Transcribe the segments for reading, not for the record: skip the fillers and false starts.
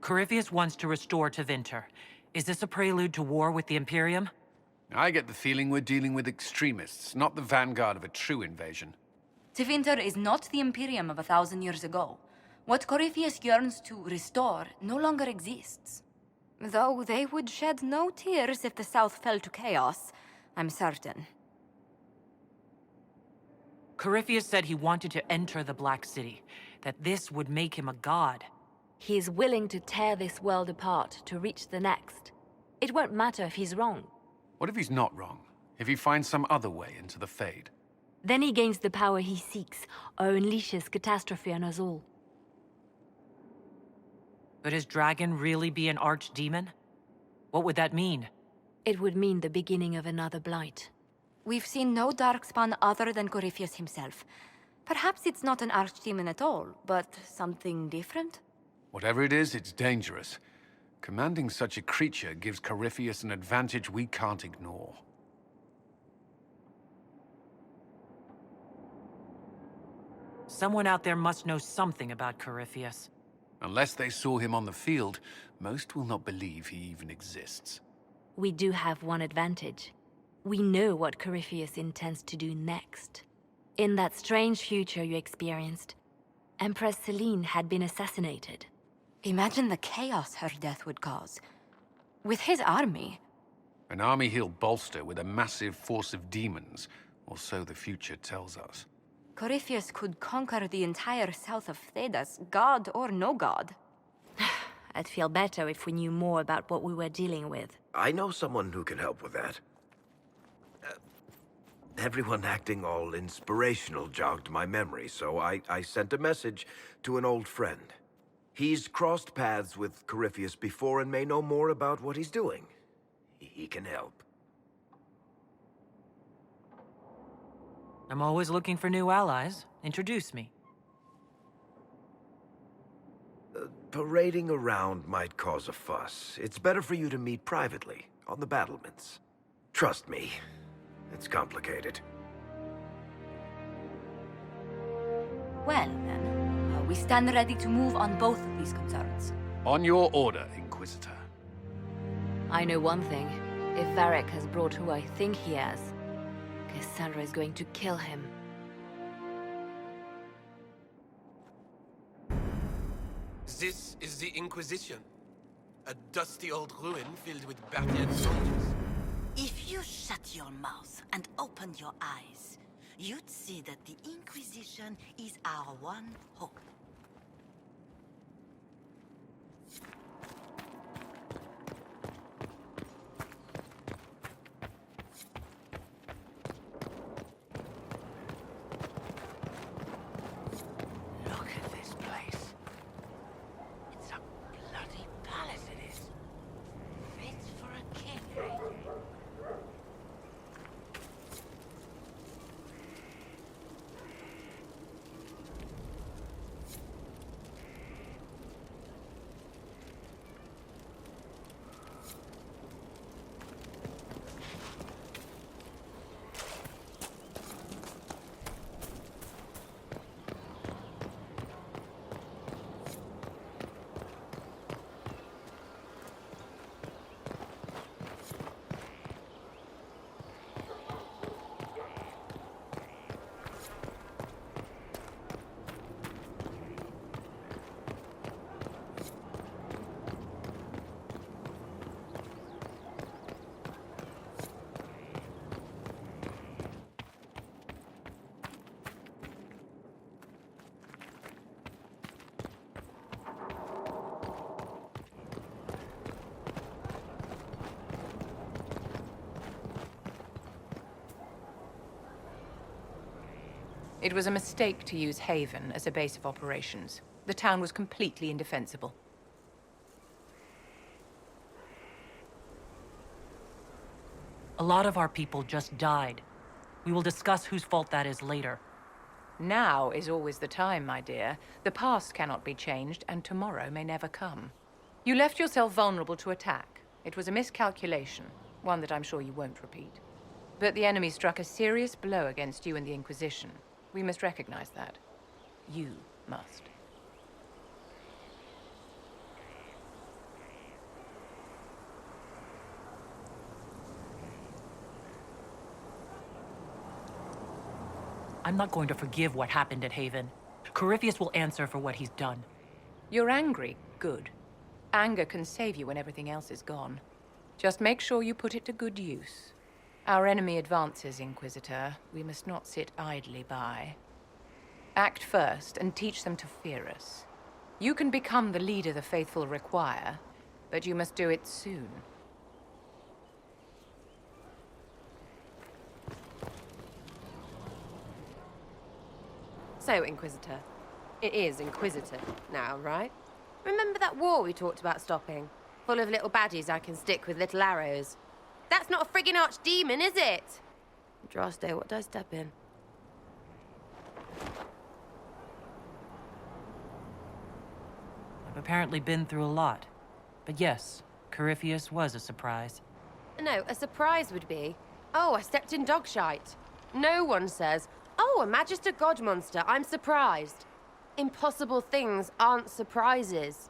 Corypheus wants to restore Tevinter. Is this a prelude to war with the Imperium? I get the feeling we're dealing with extremists, not the vanguard of a true invasion. Tevinter is not the Imperium of 1,000 years ago. What Corypheus yearns to restore no longer exists. Though they would shed no tears if the South fell to chaos, I'm certain. Corypheus said he wanted to enter the Black City, that this would make him a god. He is willing to tear this world apart to reach the next. It won't matter if he's wrong. What if he's not wrong? If he finds some other way into the Fade? Then he gains the power he seeks, or unleashes catastrophe on us all. Could his dragon really be an archdemon? What would that mean? It would mean the beginning of another blight. We've seen no Darkspawn other than Corypheus himself. Perhaps it's not an archdemon at all, but something different? Whatever it is, it's dangerous. Commanding such a creature gives Corypheus an advantage we can't ignore. Someone out there must know something about Corypheus. Unless they saw him on the field, most will not believe he even exists. We do have one advantage. We know what Corypheus intends to do next. In that strange future you experienced, Empress Selene had been assassinated. Imagine the chaos her death would cause. With his army. An army he'll bolster with a massive force of demons, or so the future tells us. Corypheus could conquer the entire south of Thedas, god or no god. I'd feel better if we knew more about what we were dealing with. I know someone who can help with that. Everyone acting all inspirational jogged my memory, so I sent a message to an old friend. He's crossed paths with Corypheus before and may know more about what he's doing. He can help. I'm always looking for new allies. Introduce me. Parading around might cause a fuss. It's better for you to meet privately, on the battlements. Trust me, it's complicated. Well, then, we stand ready to move on both of these concerns. On your order, Inquisitor. I know one thing. If Varric has brought who I think he has, Cassandra is going to kill him. This is the Inquisition. A dusty old ruin filled with battered soldiers. If you shut your mouth and opened your eyes, you'd see that the Inquisition is our one hope. Look at this place. It's a bloody palace, it is. Fit for a king, eh? It was a mistake to use Haven as a base of operations. The town was completely indefensible. A lot of our people just died. We will discuss whose fault that is later. Now is always the time, my dear. The past cannot be changed, and tomorrow may never come. You left yourself vulnerable to attack. It was a miscalculation, one that I'm sure you won't repeat. But the enemy struck a serious blow against you and the Inquisition. We must recognize that. You must. I'm not going to forgive what happened at Haven. Corypheus will answer for what he's done. You're angry. Good. Anger can save you when everything else is gone. Just make sure you put it to good use. Our enemy advances, Inquisitor. We must not sit idly by. Act first and teach them to fear us. You can become the leader the faithful require, but you must do it soon. So, Inquisitor. It is Inquisitor now, right? Remember that war we talked about stopping? Full of little baddies I can stick with little arrows. That's not a friggin' archdemon, is it? Andraste, what did I step in? I've apparently been through a lot. But yes, Corypheus was a surprise. No, a surprise would be, oh, I stepped in dog shite. No one says, oh, a Magister God monster, I'm surprised. Impossible things aren't surprises.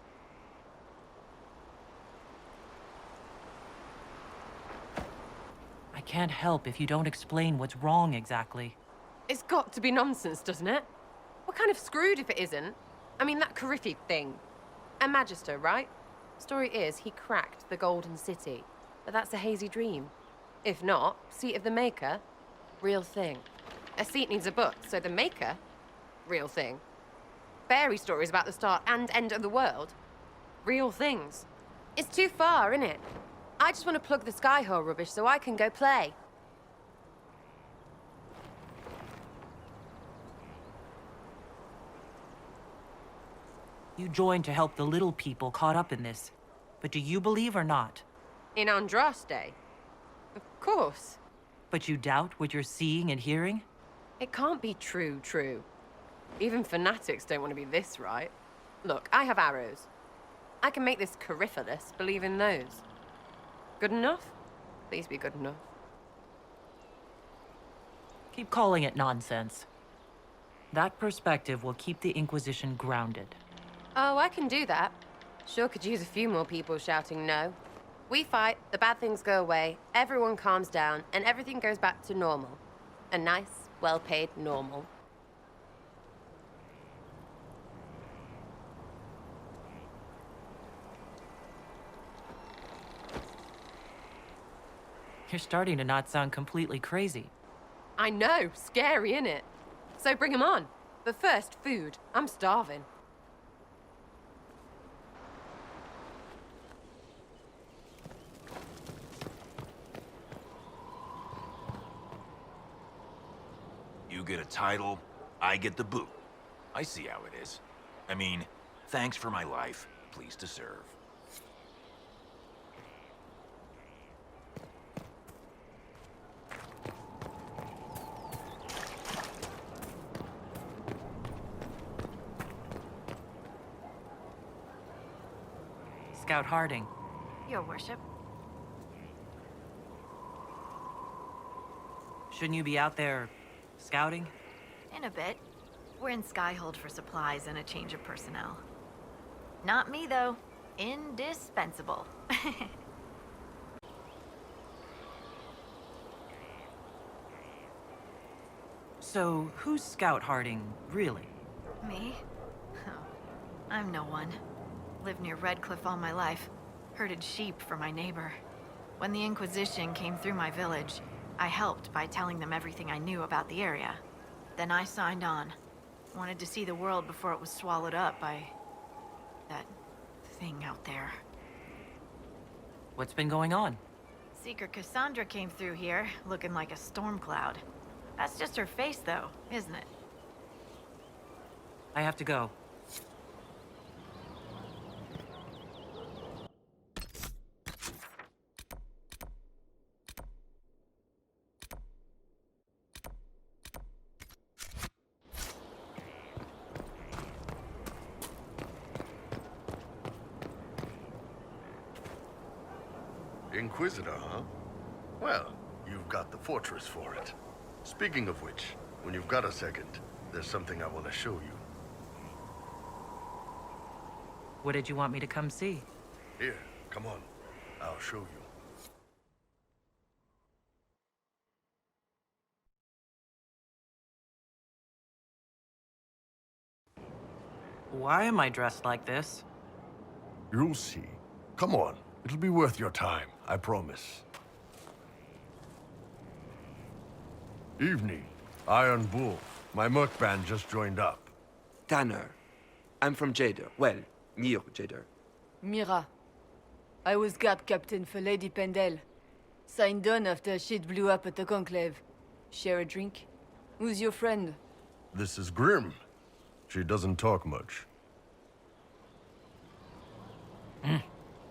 I can't help if you don't explain what's wrong exactly. It's got to be nonsense, doesn't it? We're kind of screwed if it isn't. I mean, that Corypheus thing. A Magister, right? Story is, he cracked the Golden City. But that's a hazy dream. If not, Seat of the Maker, real thing. A seat needs a book, so the Maker, real thing. Fairy stories about the start and end of the world, real things. It's too far, innit? I just want to plug the Skyhole rubbish so I can go play. You joined to help the little people caught up in this. But do you believe or not? In Andraste? Of course. But you doubt what you're seeing and hearing? It can't be true. Even fanatics don't want to be this right. Look, I have arrows. I can make this Corypheus believe in those. Good enough? Please be good enough. Keep calling it nonsense. That perspective will keep the Inquisition grounded. Oh, I can do that. Sure could use a few more people shouting no. We fight, the bad things go away, everyone calms down, and everything goes back to normal. A nice, well-paid normal. You're starting to not sound completely crazy. I know, scary, innit? So bring 'em on. But first, food. I'm starving. You get a title, I get the boot. I see how it is. I mean, thanks for my life, pleased to serve. Scout Harding. Your worship. Shouldn't you be out there scouting? In a bit. We're in Skyhold for supplies and a change of personnel. Not me, though. Indispensable. So, who's Scout Harding, really? Me? Oh, I'm no one. Lived near Redcliffe all my life. Herded sheep for my neighbor. When the Inquisition came through my village, I helped by telling them everything I knew about the area. Then I signed on. Wanted to see the world before it was swallowed up by that thing out there. What's been going on? Seeker Cassandra came through here, looking like a storm cloud. That's just her face, though, isn't it? I have to go. Inquisitor, huh? Well, you've got the fortress for it. Speaking of which, when you've got a second, there's something I want to show you. What did you want me to come see? Here, come on. I'll show you. Why am I dressed like this? You'll see. Come on. It'll be worth your time, I promise. Evening. Iron Bull. My merc band just joined up. Tanner. I'm from Jader. Well, near Jader. Mira. I was guard captain for Lady Pendel. Signed on after shit blew up at the Conclave. Share a drink? Who's your friend? This is Grim. She doesn't talk much.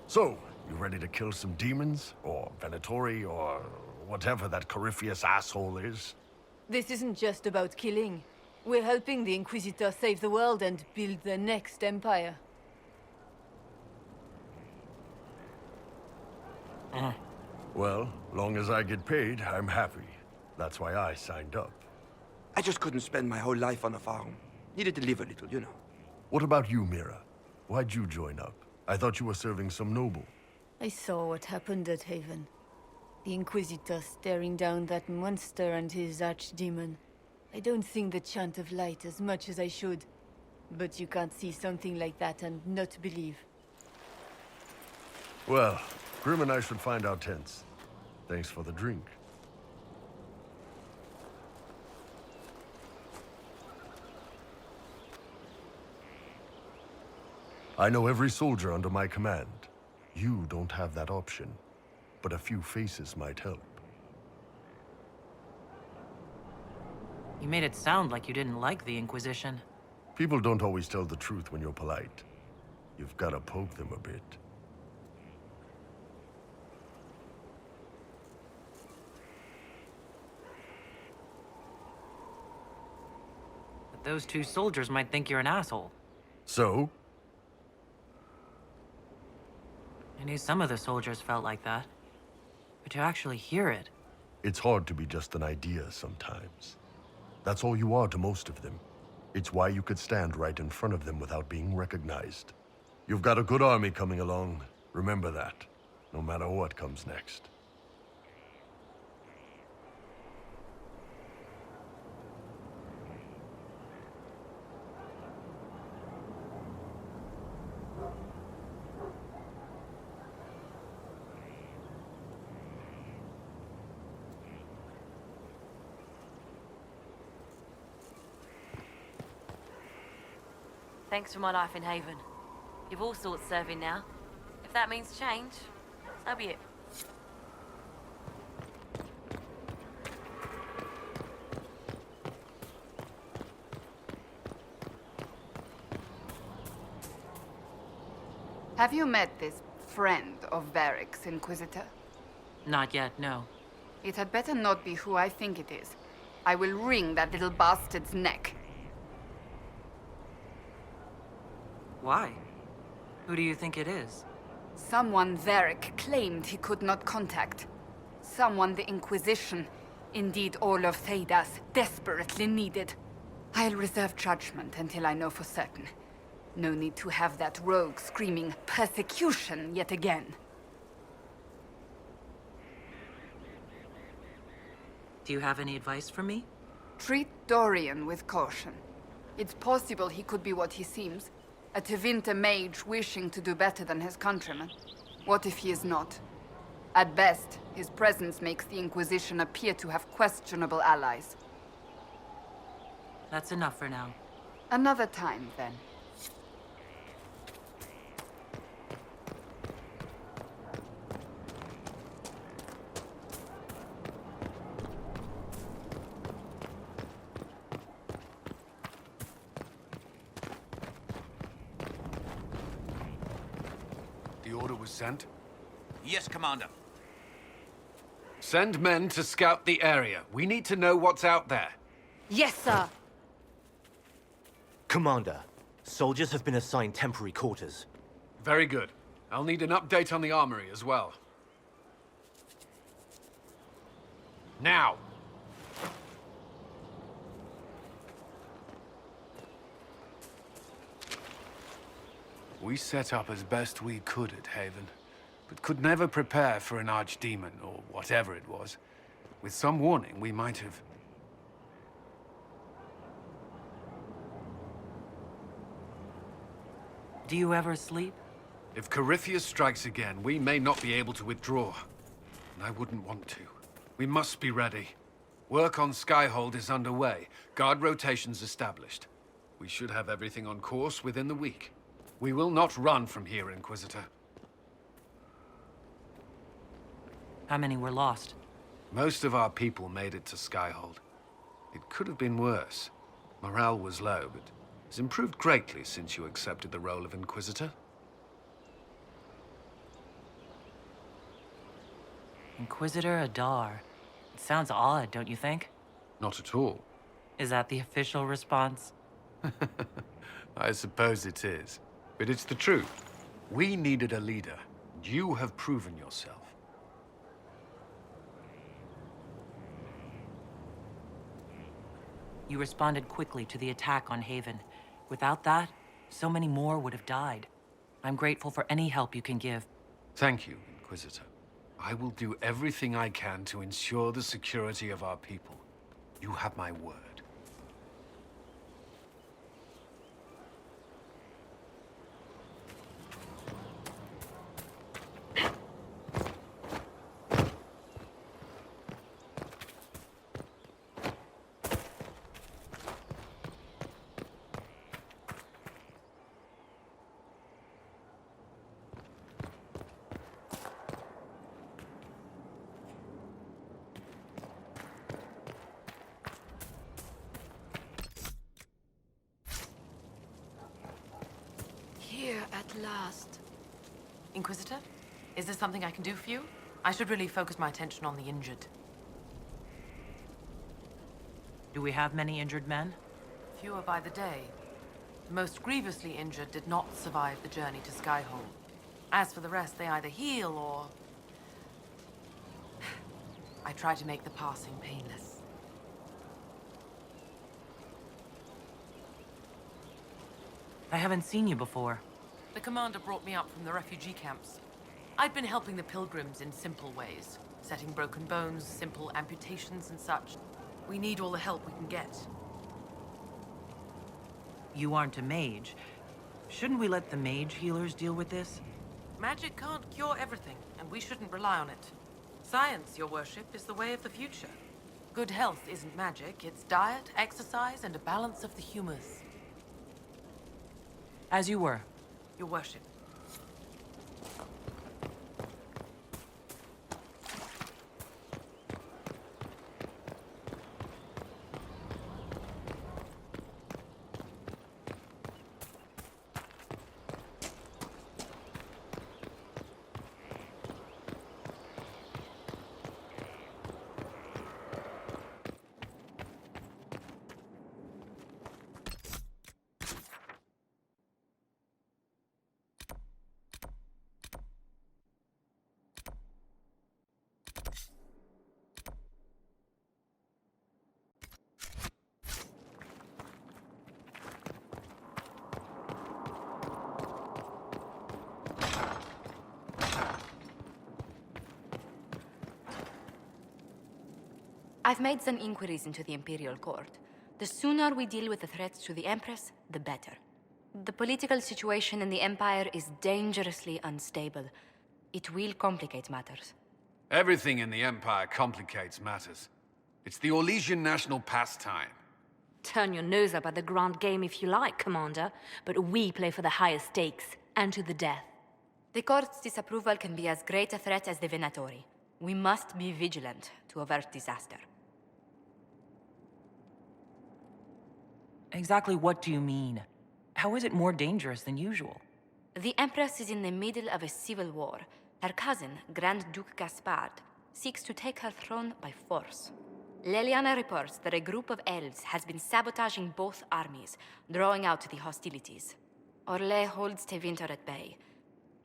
So, you ready to kill some demons? Or Venatori, or whatever that Corypheus asshole is? This isn't just about killing. We're helping the Inquisitor save the world and build the next empire. Well, long as I get paid, I'm happy. That's why I signed up. I just couldn't spend my whole life on a farm. Needed to live a little, you know. What about you, Mira? Why'd you join up? I thought you were serving some noble. I saw what happened at Haven. The Inquisitor staring down that monster and his archdemon. I don't sing the chant of light as much as I should. But you can't see something like that and not believe. Well, Grim and I should find our tents. Thanks for the drink. I know every soldier under my command. You don't have that option, but a few faces might help. You made it sound like you didn't like the Inquisition. People don't always tell the truth when you're polite. You've got to poke them a bit. But those two soldiers might think you're an asshole. So? I knew some of the soldiers felt like that. But to actually hear it... It's hard to be just an idea sometimes. That's all you are to most of them. It's why you could stand right in front of them without being recognized. You've got a good army coming along. Remember that, no matter what comes next. Thanks for my life in Haven. You've all sorts serving now. If that means change, so be it. Have you met this friend of Varric's, Inquisitor? Not yet, no. It had better not be who I think it is. I will wring that little bastard's neck. Why? Who do you think it is? Someone Varric claimed he could not contact. Someone the Inquisition, indeed all of Theidas, desperately needed. I'll reserve judgment until I know for certain. No need to have that rogue screaming persecution yet again. Do you have any advice for me? Treat Dorian with caution. It's possible he could be what he seems. A Tevinter mage wishing to do better than his countrymen. What if he is not? At best, his presence makes the Inquisition appear to have questionable allies. That's enough for now. Another time, then. The order was sent? Yes, Commander. Send men to scout the area. We need to know what's out there. Yes, sir! Commander, soldiers have been assigned temporary quarters. Very good. I'll need an update on the armory as well. Now! We set up as best we could at Haven, but could never prepare for an archdemon, or whatever it was. With some warning, we might have... Do you ever sleep? If Corypheus strikes again, we may not be able to withdraw. And I wouldn't want to. We must be ready. Work on Skyhold is underway. Guard rotations established. We should have everything on course within the week. We will not run from here, Inquisitor. How many were lost? Most of our people made it to Skyhold. It could have been worse. Morale was low, but it's improved greatly since you accepted the role of Inquisitor. Inquisitor Adar. It sounds odd, don't you think? Not at all. Is that the official response? I suppose it is. But it's the truth. We needed a leader. You have proven yourself. You responded quickly to the attack on Haven. Without that, so many more would have died. I'm grateful for any help you can give. Thank you, Inquisitor. I will do everything I can to ensure the security of our people. You have my word. Here at last. Inquisitor, is there something I can do for you? I should really focus my attention on the injured. Do we have many injured men? Fewer by the day. The most grievously injured did not survive the journey to Skyhold. As for the rest, they either heal or... I try to make the passing painless. I haven't seen you before. The commander brought me up from the refugee camps. I'd been helping the pilgrims in simple ways, setting broken bones, simple amputations and such. We need all the help we can get. You aren't a mage. Shouldn't we let the mage healers deal with this? Magic can't cure everything, and we shouldn't rely on it. Science, your worship, is the way of the future. Good health isn't magic, it's diet, exercise, and a balance of the humors. As you were. Your worship. I've made some inquiries into the Imperial Court. The sooner we deal with the threats to the Empress, the better. The political situation in the Empire is dangerously unstable. It will complicate matters. Everything in the Empire complicates matters. It's the Orlesian national pastime. Turn your nose up at the grand game if you like, Commander, but we play for the highest stakes, and to the death. The Court's disapproval can be as great a threat as the Venatori. We must be vigilant to avert disaster. Exactly what do you mean? How is it more dangerous than usual? The Empress is in the middle of a civil war. Her cousin, Grand Duke Gaspard, seeks to take her throne by force. Leliana reports that a group of elves has been sabotaging both armies, drawing out the hostilities. Orlais holds Tevinter at bay.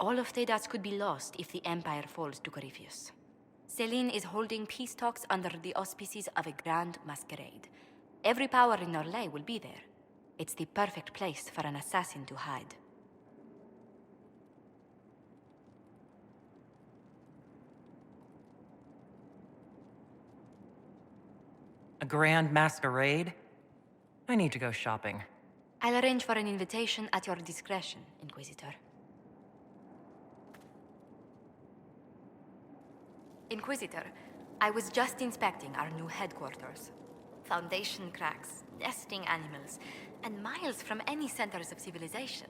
All of Thedas could be lost if the Empire falls to Corypheus. Selene is holding peace talks under the auspices of a grand masquerade. Every power in Orlais will be there. It's the perfect place for an assassin to hide. A grand masquerade? I need to go shopping. I'll arrange for an invitation at your discretion, Inquisitor. Inquisitor, I was just inspecting our new headquarters. Foundation cracks, nesting animals, and miles from any centers of civilization.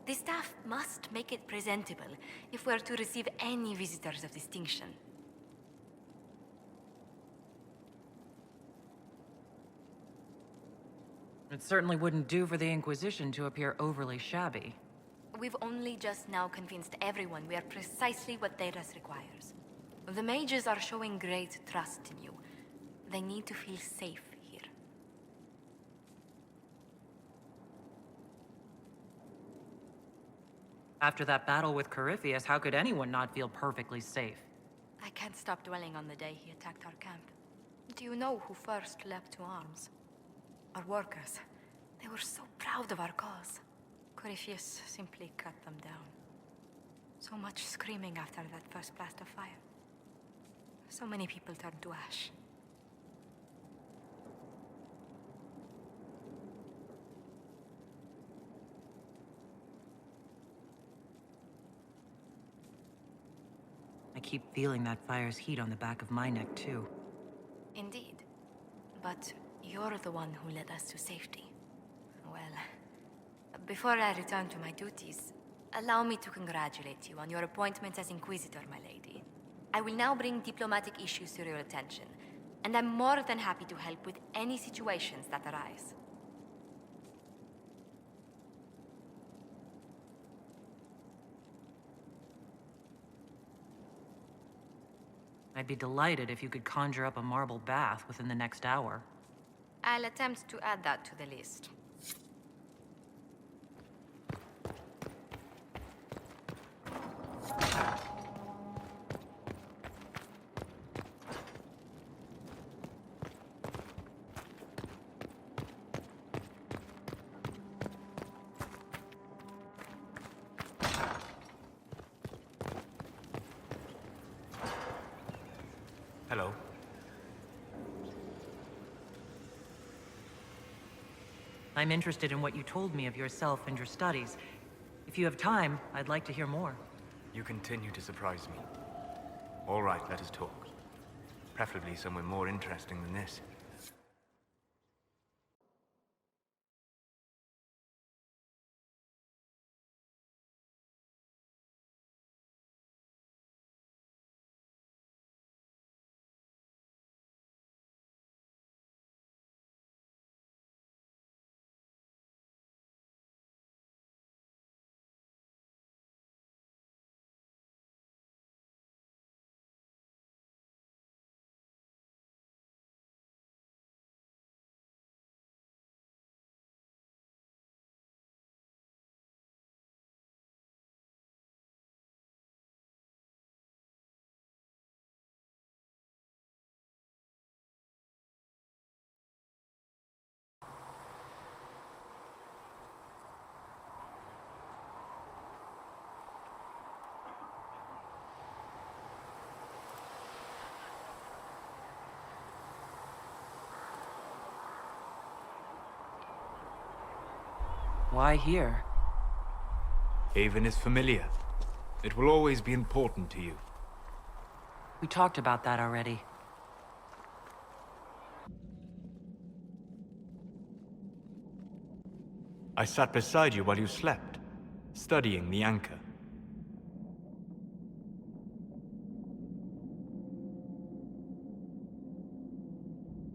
The staff must make it presentable if we're to receive any visitors of distinction. It certainly wouldn't do for the Inquisition to appear overly shabby. We've only just now convinced everyone we are precisely what Thedas requires. The mages are showing great trust in you. They need to feel safe here. After that battle with Corypheus, how could anyone not feel perfectly safe? I can't stop dwelling on the day he attacked our camp. Do you know who first leapt to arms? Our workers. They were so proud of our cause. Corypheus simply cut them down. So much screaming after that first blast of fire. So many people turned to ash. I keep feeling that fire's heat on the back of my neck, too. Indeed. But you're the one who led us to safety. Well, before I return to my duties, allow me to congratulate you on your appointment as Inquisitor, my lady. I will now bring diplomatic issues to your attention, and I'm more than happy to help with any situations that arise. I'd be delighted if you could conjure up a marble bath within the next hour. I'll attempt to add that to the list. Hello. I'm interested in what you told me of yourself and your studies. If you have time, I'd like to hear more. You continue to surprise me. All right, let us talk. Preferably somewhere more interesting than this. Why here? Haven is familiar. It will always be important to you. We talked about that already. I sat beside you while you slept, studying the anchor.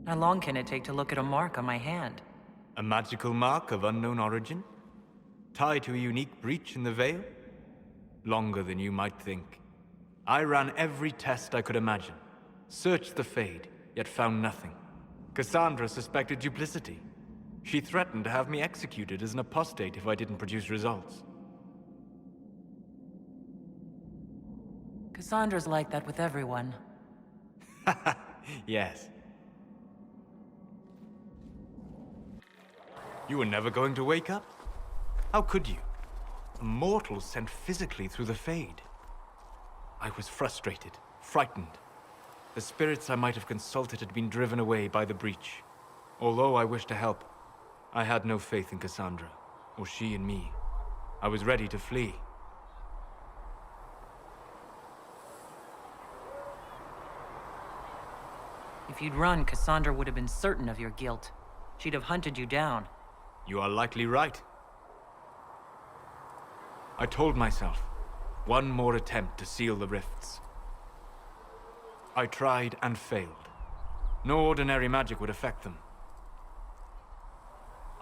How long can it take to look at a mark on my hand? A magical mark of unknown origin? Tied to a unique breach in the veil? Longer than you might think. I ran every test I could imagine. Searched the Fade, yet found nothing. Cassandra suspected duplicity. She threatened to have me executed as an apostate if I didn't produce results. Cassandra's like that with everyone. Yes. You were never going to wake up? How could you? A mortal sent physically through the Fade. I was frustrated, frightened. The spirits I might have consulted had been driven away by the breach. Although I wished to help, I had no faith in Cassandra, or she in me. I was ready to flee. If you'd run, Cassandra would have been certain of your guilt. She'd have hunted you down. You are likely right. I told myself, one more attempt to seal the rifts. I tried and failed. No ordinary magic would affect them.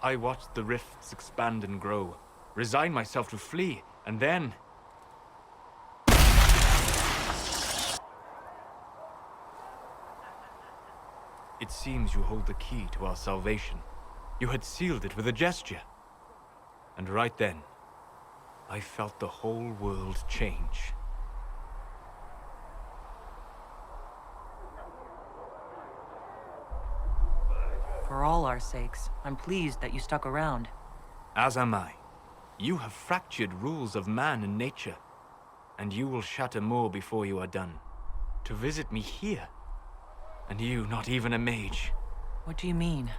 I watched the rifts expand and grow, resigned myself to flee, and then... It seems you hold the key to our salvation. You had sealed it with a gesture. And right then, I felt the whole world change. For all our sakes, I'm pleased that you stuck around. As am I. You have fractured rules of man and nature, and you will shatter more before you are done. To visit me here, and you not even a mage. What do you mean?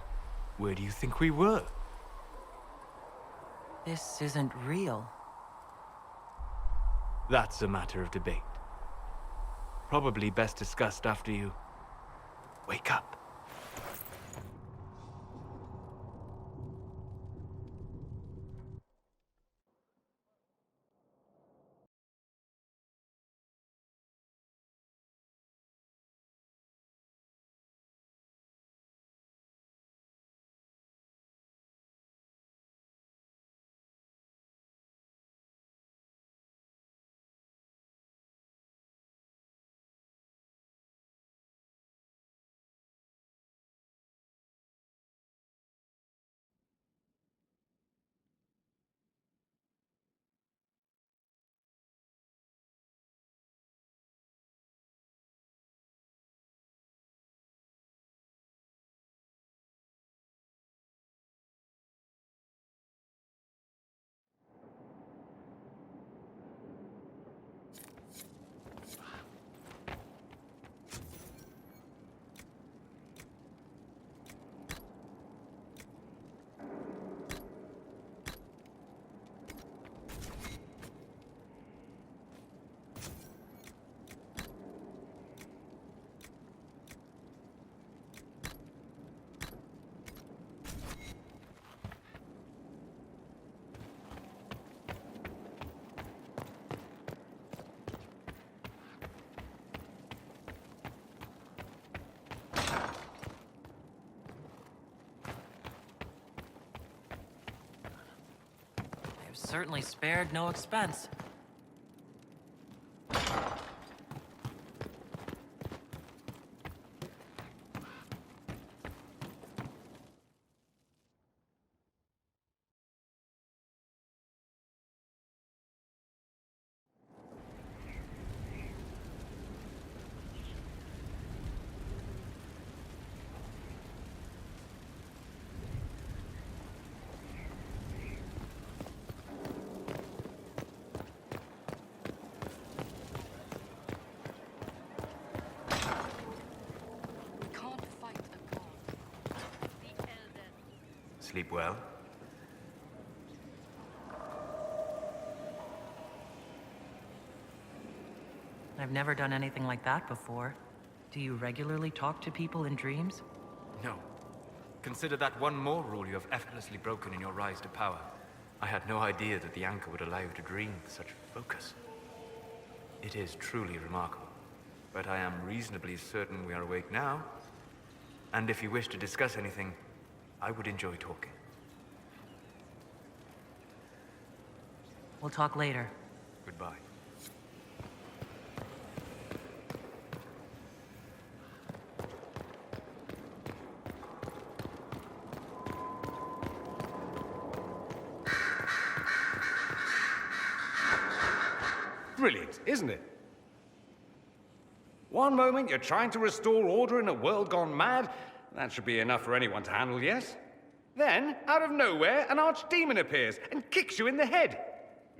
Where do you think we were? This isn't real. That's a matter of debate. Probably best discussed after you wake up. Certainly spared no expense. Sleep well? I've never done anything like that before. Do you regularly talk to people in dreams? No. Consider that one more rule you have effortlessly broken in your rise to power. I had no idea that the anchor would allow you to dream with such focus. It is truly remarkable. But I am reasonably certain we are awake now. And if you wish to discuss anything, I would enjoy talking. We'll talk later. Goodbye. Brilliant, isn't it? One moment you're trying to restore order in a world gone mad. That should be enough for anyone to handle, yes? Then, out of nowhere, an archdemon appears and kicks you in the head.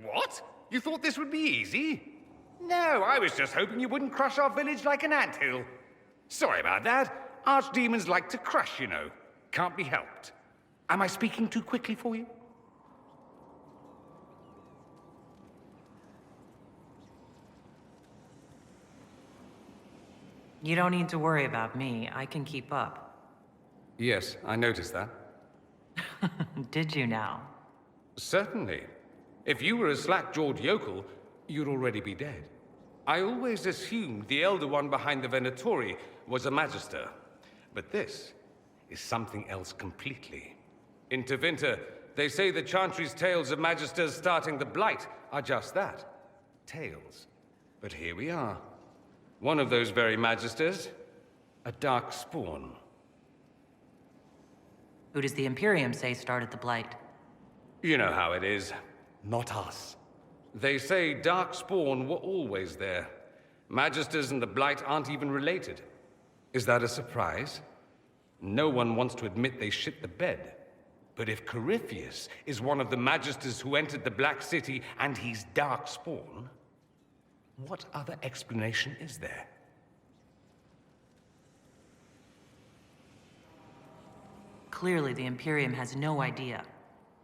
What? You thought this would be easy? No, I was just hoping you wouldn't crush our village like an anthill. Sorry about that. Archdemons like to crush, you know. Can't be helped. Am I speaking too quickly for you? You don't need to worry about me. I can keep up. Yes, I noticed that. Did you now? Certainly. If you were a slack-jawed yokel, you'd already be dead. I always assumed the Elder One behind the Venatori was a Magister. But this is something else completely. In Tevinter, they say the Chantry's tales of Magisters starting the Blight are just that. Tales. But here we are. One of those very Magisters, a dark spawn. Who does the Imperium say started the Blight? You know how it is. Not us. They say Darkspawn were always there. Magisters and the Blight aren't even related. Is that a surprise? No one wants to admit they shit the bed. But if Corypheus is one of the Magisters who entered the Black City and he's Darkspawn, what other explanation is there? Clearly, the Imperium has no idea.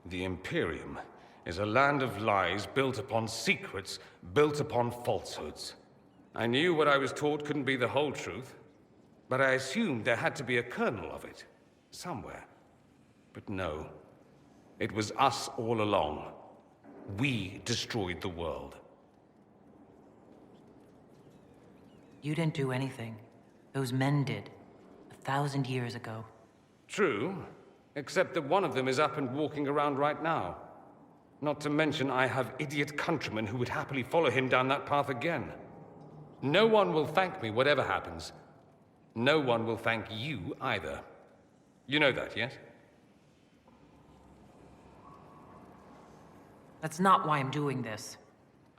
The Imperium is a land of lies built upon secrets, built upon falsehoods. I knew what I was taught couldn't be the whole truth, but I assumed there had to be a kernel of it, somewhere. But no, it was us all along. We destroyed the world. You didn't do anything. Those men did. 1,000 years ago. True, except that one of them is up and walking around right now. Not to mention I have idiot countrymen who would happily follow him down that path again. No one will thank me, whatever happens. No one will thank you either. You know that, yes? That's not why I'm doing this.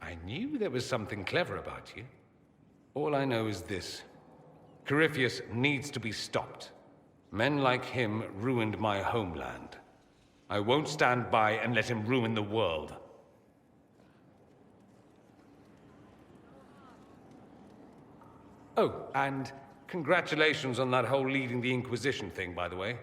I knew there was something clever about you. All I know is this. Corypheus needs to be stopped. Men like him ruined my homeland. I won't stand by and let him ruin the world. Oh, and congratulations on that whole leading the Inquisition thing, by the way.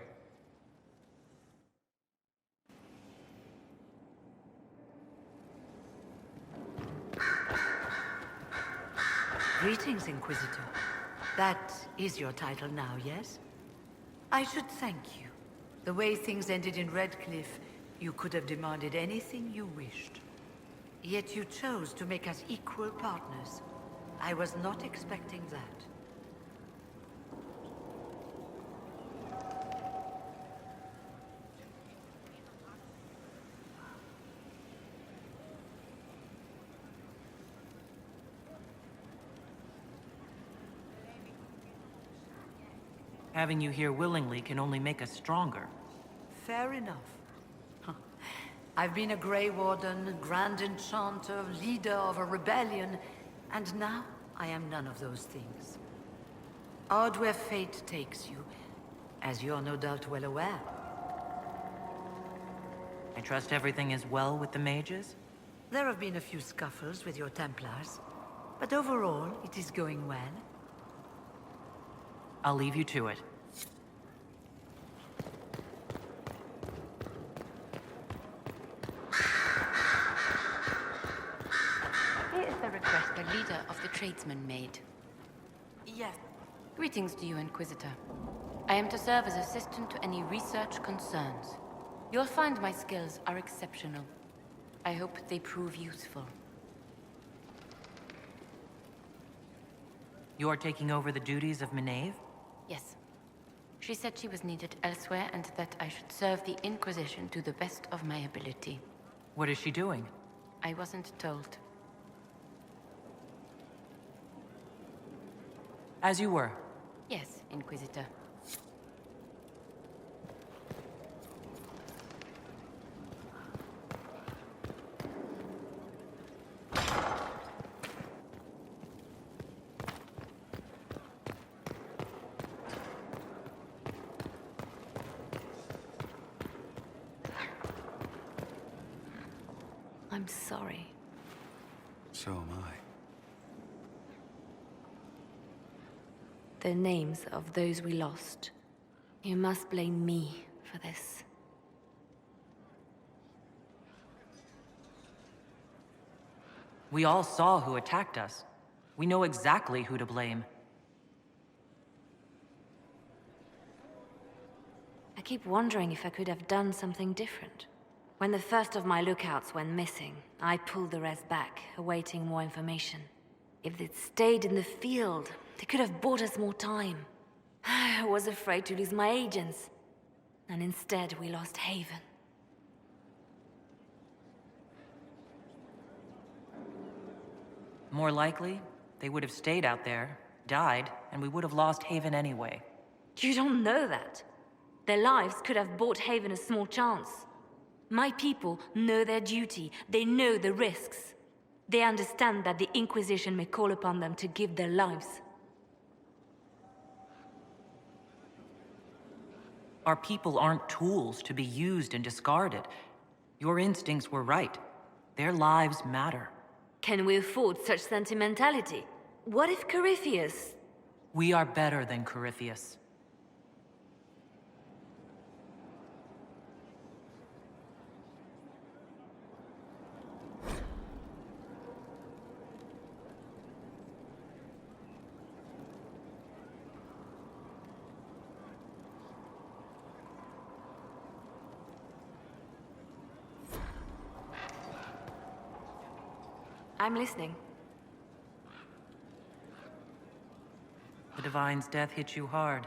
Greetings, Inquisitor. That is your title now, yes? I should thank you. The way things ended in Redcliffe, you could have demanded anything you wished. Yet you chose to make us equal partners. I was not expecting that. Having you here willingly can only make us stronger. Fair enough. I've been a Grey Warden, Grand Enchanter, leader of a rebellion, and now I am none of those things. Odd where fate takes you, as you're no doubt well aware. I trust everything is well with the mages? There have been a few scuffles with your Templars, but overall, it is going well. I'll leave you to it. Here is the request the leader of the tradesmen made. Yes. Greetings to you, Inquisitor. I am to serve as assistant to any research concerns. You'll find my skills are exceptional. I hope they prove useful. You are taking over the duties of Maenave? Yes. She said she was needed elsewhere and that I should serve the Inquisition to the best of my ability. What is she doing? I wasn't told. As you were. Yes, Inquisitor. I'm sorry. So am I. The names of those we lost. You must blame me for this. We all saw who attacked us. We know exactly who to blame. I keep wondering if I could have done something different. When the first of my lookouts went missing, I pulled the rest back, awaiting more information. If they'd stayed in the field, they could have bought us more time. I was afraid to lose my agents. And instead, we lost Haven. More likely, they would have stayed out there, died, and we would have lost Haven anyway. You don't know that. Their lives could have bought Haven a small chance. My people know their duty. They know the risks. They understand that the Inquisition may call upon them to give their lives. Our people aren't tools to be used and discarded. Your instincts were right. Their lives matter. Can we afford such sentimentality? What if Corypheus... We are better than Corypheus. I'm listening. The Divine's death hit you hard.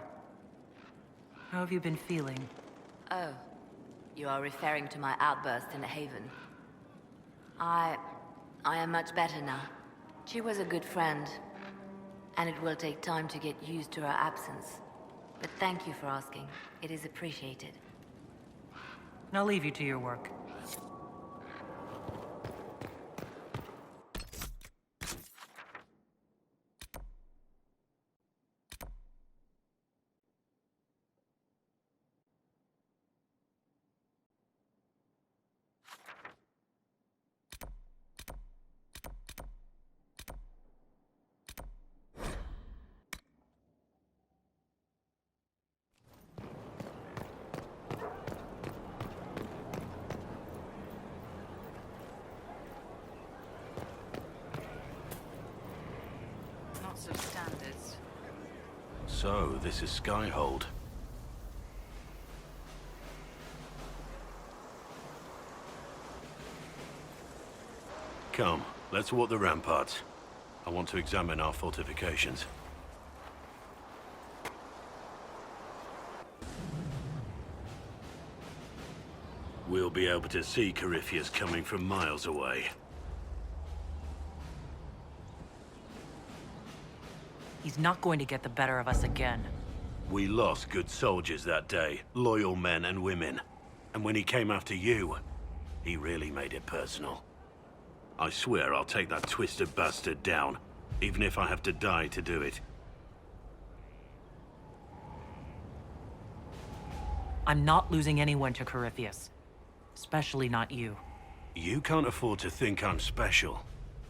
How have you been feeling? Oh, you are referring to my outburst in the Haven. I am much better now. She was a good friend, and it will take time to get used to her absence. But thank you for asking. It is appreciated. I'll leave you to your work. Standards. So, this is Skyhold. Come, let's walk the ramparts. I want to examine our fortifications. We'll be able to see Corypheus coming from miles away. He's not going to get the better of us again. We lost good soldiers that day, loyal men and women. And when he came after you, he really made it personal. I swear I'll take that twisted bastard down, even if I have to die to do it. I'm not losing anyone to Corypheus. Especially not you. You can't afford to think I'm special.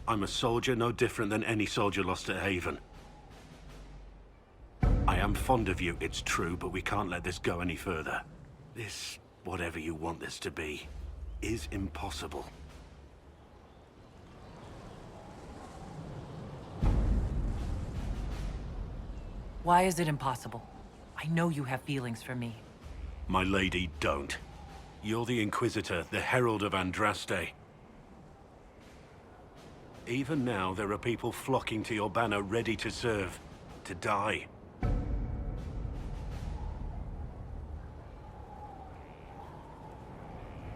I'm a soldier no different than any soldier lost at Haven. I am fond of you, it's true, but we can't let this go any further. This, whatever you want this to be, is impossible. Why is it impossible? I know you have feelings for me. My lady, don't. You're the Inquisitor, the Herald of Andraste. Even now, there are people flocking to your banner ready to serve, to die.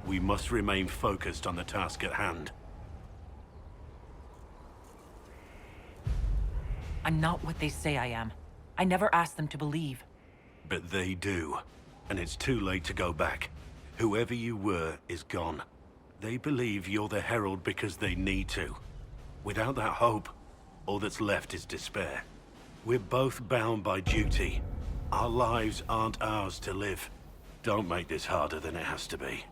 We must remain focused on the task at hand. I'm not what they say I am. I never asked them to believe. But they do. And it's too late to go back. Whoever you were is gone. They believe you're the Herald because they need to. Without that hope, all that's left is despair. We're both bound by duty. Our lives aren't ours to live. Don't make this harder than it has to be.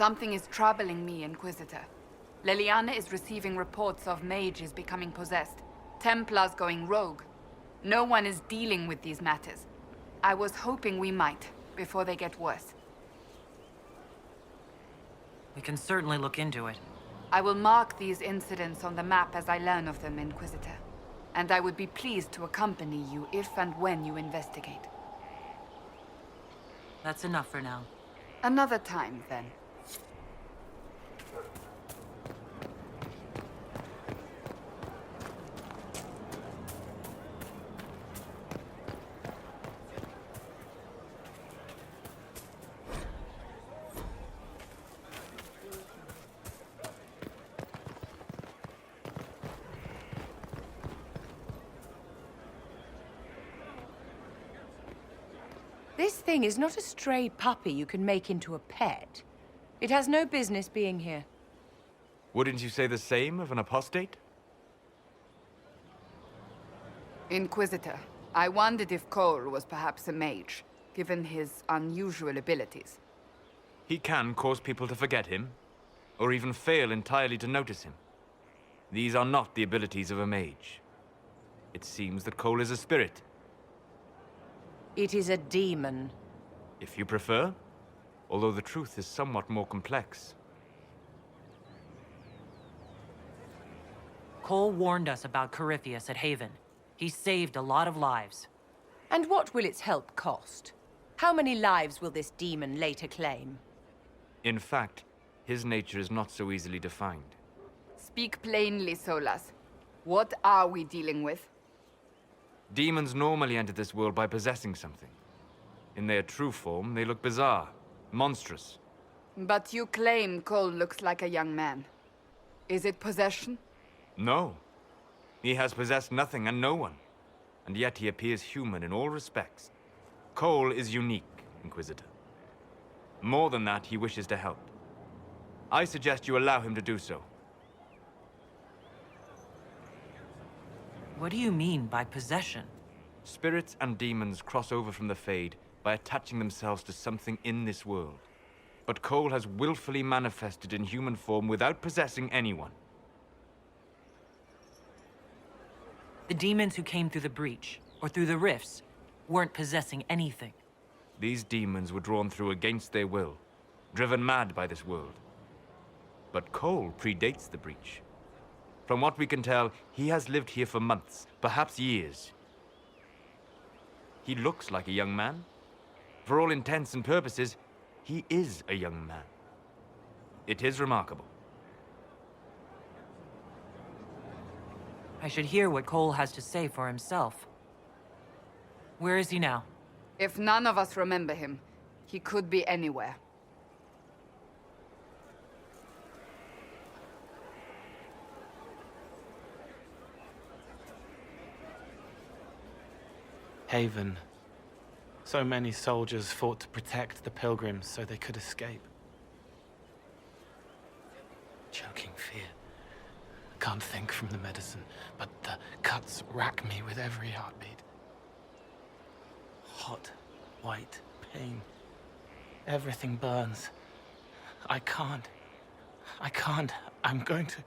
Something is troubling me, Inquisitor. Leliana is receiving reports of mages becoming possessed, Templars going rogue. No one is dealing with these matters. I was hoping we might, before they get worse. We can certainly look into it. I will mark these incidents on the map as I learn of them, Inquisitor. And I would be pleased to accompany you if and when you investigate. That's enough for now. Another time, then. This thing is not a stray puppy you can make into a pet. It has no business being here. Wouldn't you say the same of an apostate? Inquisitor, I wondered if Cole was perhaps a mage, given his unusual abilities. He can cause people to forget him, or even fail entirely to notice him. These are not the abilities of a mage. It seems that Cole is a spirit. It is a demon. If you prefer, although the truth is somewhat more complex. Cole warned us about Corypheus at Haven. He saved a lot of lives. And what will its help cost? How many lives will this demon later claim? In fact, his nature is not so easily defined. Speak plainly, Solas. What are we dealing with? Demons normally enter this world by possessing something. In their true form, they look bizarre, monstrous. But you claim Cole looks like a young man. Is it possession? No. He has possessed nothing and no one. And yet he appears human in all respects. Cole is unique, Inquisitor. More than that, he wishes to help. I suggest you allow him to do so. What do you mean by possession? Spirits and demons cross over from the Fade by attaching themselves to something in this world. But Cole has willfully manifested in human form without possessing anyone. The demons who came through the breach, or through the rifts, weren't possessing anything. These demons were drawn through against their will, driven mad by this world. But Cole predates the breach. From what we can tell, he has lived here for months, perhaps years. He looks like a young man. For all intents and purposes, he is a young man. It is remarkable. I should hear what Cole has to say for himself. Where is he now? If none of us remember him, he could be anywhere. Haven. So many soldiers fought to protect the pilgrims so they could escape. Choking fear. Can't think from the medicine, but the cuts rack me with every heartbeat. Hot, white pain. Everything burns. I can't. I'm going to...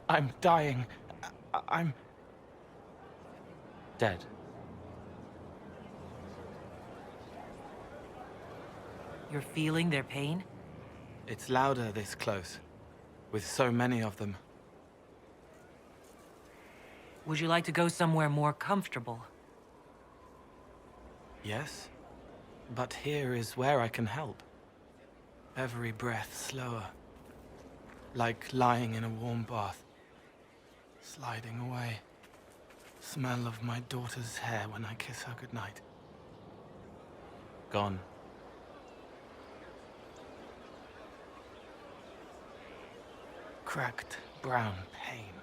I'm dying. I'm... dead. You're feeling their pain? It's louder this close, with so many of them. Would you like to go somewhere more comfortable? Yes, but here is where I can help. Every breath slower, like lying in a warm bath, sliding away. Smell of my daughter's hair when I kiss her goodnight. Gone. Cracked brown pain,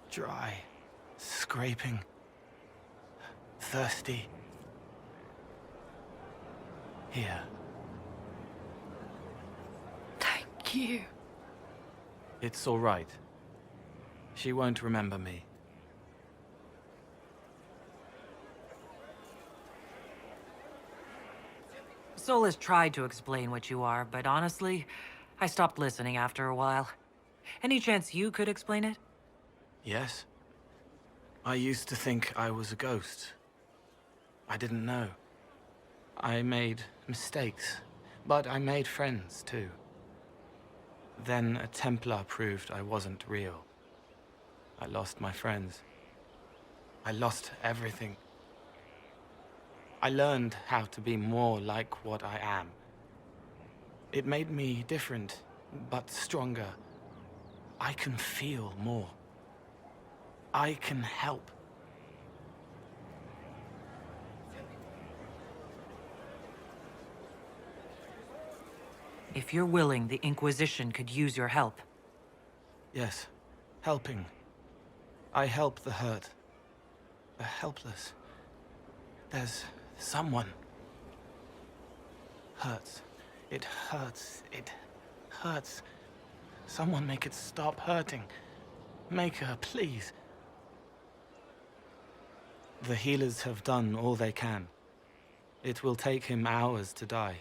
dry, scraping, thirsty. Here. Thank you. It's all right. She won't remember me. Solas tried to explain what you are, but honestly, I stopped listening after a while. Any chance you could explain it? Yes. I used to think I was a ghost. I didn't know. I made mistakes, but I made friends too. Then a Templar proved I wasn't real. I lost my friends. I lost everything. I learned how to be more like what I am. It made me different, but stronger. I can feel more. I can help. If you're willing, the Inquisition could use your help. Yes, helping. I help the hurt, the helpless. There's someone. Hurts. It hurts. It hurts. Someone make it stop hurting. Make her, please. The healers have done all they can. It will take him hours to die.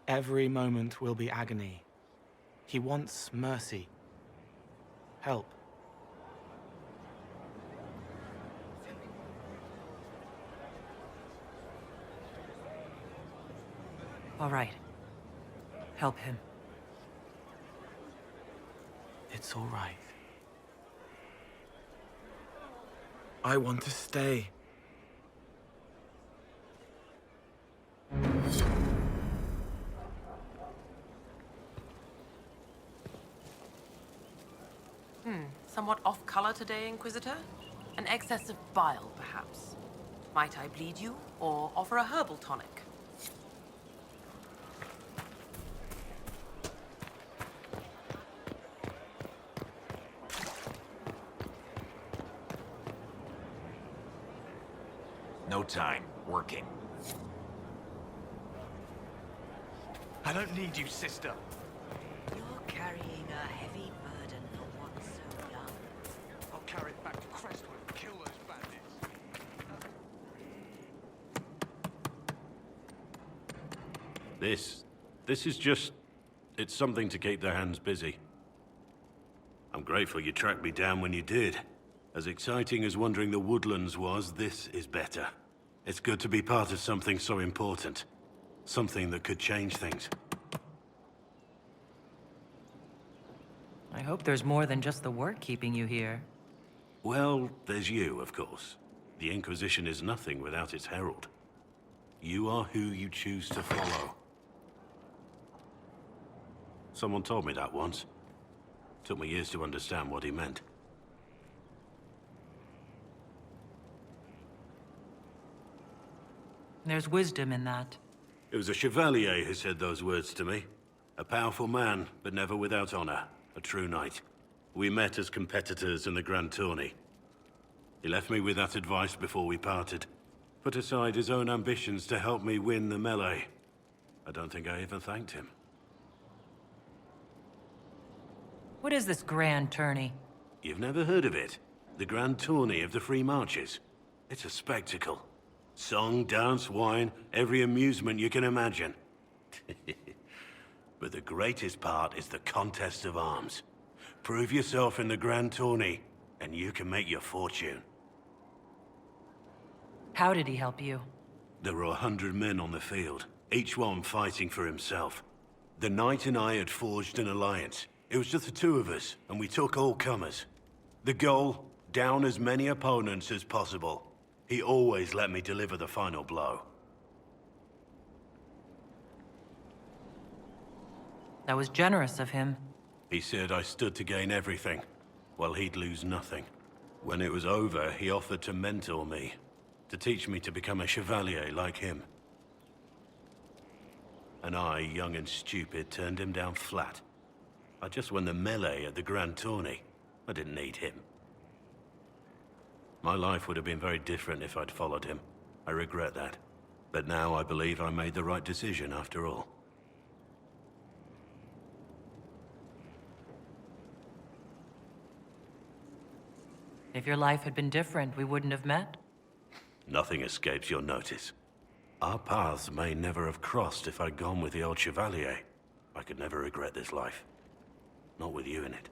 Every moment will be agony. He wants mercy. Help. All right. Help him. It's all right. I want to stay. Somewhat off-color today, Inquisitor? An excess of bile, perhaps. Might I bleed you, or offer a herbal tonic? No time. Working. I don't need you, sister. You're carrying a heavy burden for one so young. I'll carry it back to Crestwood and kill those bandits. This is just... It's something to keep their hands busy. I'm grateful you tracked me down when you did. As exciting as wandering the woodlands was, this is better. It's good to be part of something so important. Something that could change things. I hope there's more than just the work keeping you here. Well, there's you, of course. The Inquisition is nothing without its herald. You are who you choose to follow. Someone told me that once. Took me years to understand what he meant. There's wisdom in that. It was a Chevalier who said those words to me. A powerful man, but never without honor. A true knight. We met as competitors in the Grand Tourney. He left me with that advice before we parted. Put aside his own ambitions to help me win the melee. I don't think I even thanked him. What is this Grand Tourney? You've never heard of it? The Grand Tourney of the Free Marches. It's a spectacle. Song, dance, wine, every amusement you can imagine. But the greatest part is the contest of arms. Prove yourself in the Grand Tourney, and you can make your fortune. How did he help you? There were 100 men on the field, each one fighting for himself. The knight and I had forged an alliance. It was just the two of us, and we took all comers. The goal, down as many opponents as possible. He always let me deliver the final blow. That was generous of him. He said I stood to gain everything, while he'd lose nothing. When it was over, he offered to mentor me, to teach me to become a Chevalier like him. And I, young and stupid, turned him down flat. I just won the melee at the Grand Tourney. I didn't need him. My life would have been very different if I'd followed him. I regret that. But now I believe I made the right decision after all. If your life had been different, we wouldn't have met. Nothing escapes your notice. Our paths may never have crossed if I'd gone with the old Chevalier. I could never regret this life. Not with you in it.